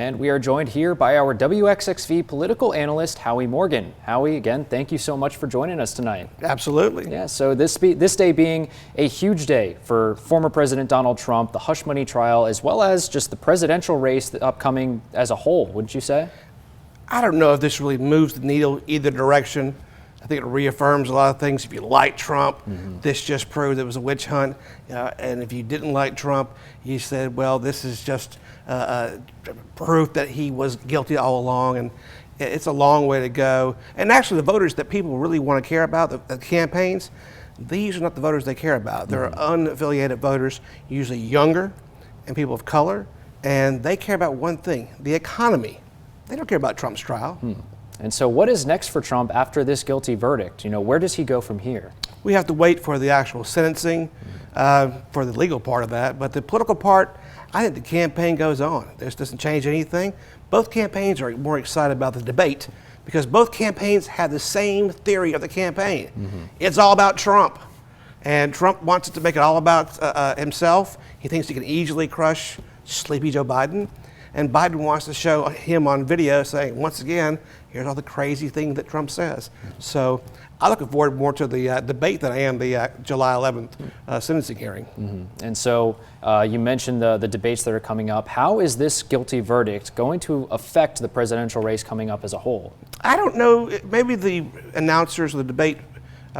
And we are joined here by our WXXV political analyst, Howie Morgan. Howie, again, thank you so much for joining us tonight. Absolutely. Yeah, so this day being a huge day for former President Donald Trump, the hush money trial, as well as just the presidential race upcoming as a whole, wouldn't you say? I don't know if this really moves the needle either direction. I think it reaffirms a lot of things. If you like Trump, this just proved it was a witch hunt. And if you didn't like Trump, you said, well, this is just proof that he was guilty all along. And it's a long way to go. And actually, the voters that people really want to care about, the campaigns, these are not the voters they care about. They're unaffiliated voters, usually younger and people of color. And they care about one thing, the economy. They don't care about Trump's trial. And so what is next for Trump after this guilty verdict? You know, where does he go from here? We have to wait for the actual sentencing, for the legal part of that. But the political part, I think the campaign goes on. This doesn't change anything. Both campaigns are more excited about the debate because both campaigns have the same theory of the campaign. It's all about Trump. And Trump wants it to make it all about himself. He thinks he can easily crush sleepy Joe Biden. And Biden wants to show him on video saying, once again, here's all the crazy things that Trump says. So I'm looking forward more to the debate than I am the July 11th sentencing hearing. And so you mentioned the debates that are coming up. How is this guilty verdict going to affect the presidential race coming up as a whole? I don't know. Maybe the announcers, the debate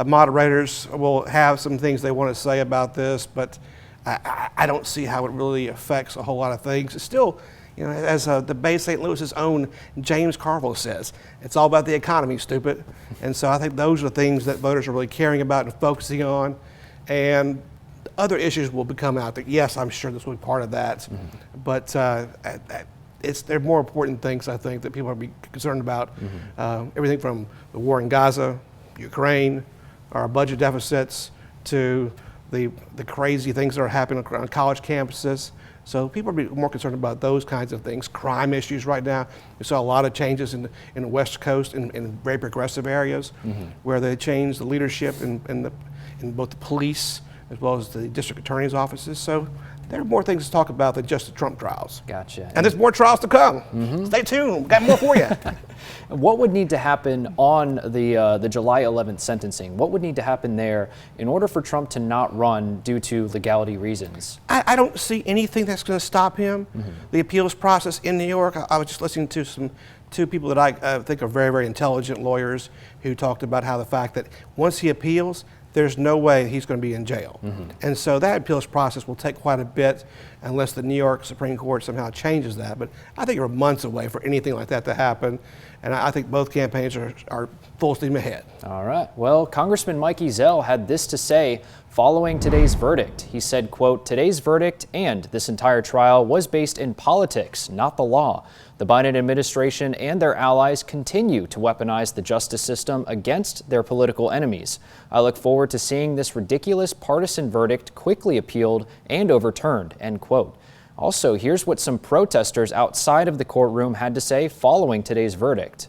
moderators will have some things they want to say about this, but I don't see how it really affects a whole lot of things. It's still, you know, as the Bay St. Louis's own James Carville says, it's all about the economy, stupid. And so I think those are the things that voters are really caring about and focusing on. And other issues will become out that, yes, I'm sure this will be part of that. But there are more important things, I think, that people are concerned about. Everything from the war in Gaza, Ukraine, our budget deficits, to the crazy things that are happening on college campuses. So people are more concerned about those kinds of things. Crime issues right now. We saw a lot of changes in the West Coast in very progressive areas where they changed the leadership in both the police as well as the district attorney's offices. So there are more things to talk about than just the Trump trials. Gotcha. And there's more trials to come. Stay tuned. We've got more for you. What would need to happen on the July 11th sentencing? What would need to happen there in order for Trump to not run due to legality reasons? I don't see anything that's going to stop him. The appeals process in New York, I was just listening to two people that I think are very, very intelligent lawyers who talked about how the fact that once he appeals, there's no way he's going to be in jail. And so that appeals process will take quite a bit unless the New York Supreme Court somehow changes that. But I think we're months away for anything like that to happen. And I think both campaigns are full steam ahead. All right. Well, Congressman Mike Ezell had this to say following today's verdict. He said, quote, "Today's verdict and this entire trial was based in politics, not the law. The Biden administration and their allies continue to weaponize the justice system against their political enemies. I look forward to seeing this ridiculous partisan verdict quickly appealed and overturned," end quote. Also, here's what some protesters outside of the courtroom had to say following today's verdict.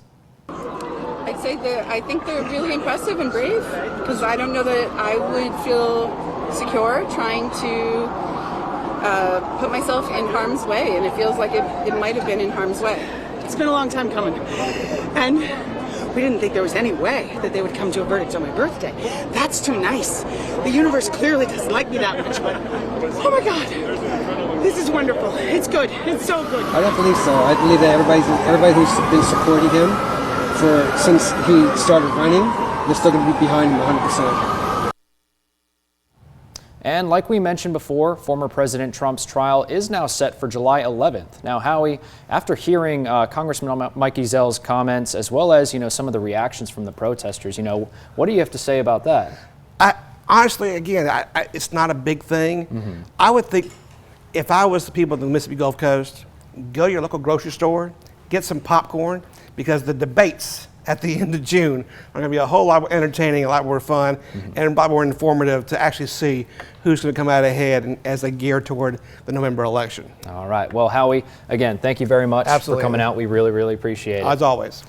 I'd say that I think they're really impressive and brave, because I don't know that I would feel secure trying to put myself in harm's way, and it feels like it might have been in harm's way. It's been a long time coming, and we didn't think there was any way that they would come to a verdict on my birthday. That's too nice. The universe clearly doesn't like me that much, but oh my God, this is wonderful. It's good. It's so good. I don't believe so. I believe that everybody who's been supporting him since he started running, they're still going to be behind him 100%. And like we mentioned before, former President Trump's trial is now set for July 11th. Now, Howie, after hearing Congressman Mike Ezell's comments, as well as, some of the reactions from the protesters, what do you have to say about that? Honestly, again, it's not a big thing. I would think if I was the people of the Mississippi Gulf Coast, go to your local grocery store, get some popcorn, because the debates at the end of June are going to be a whole lot more entertaining, a lot more fun, and a lot more informative to actually see who's going to come out ahead as they gear toward the November election. All right. Well, Howie, again, thank you very much for coming out. We really, really appreciate it. As always.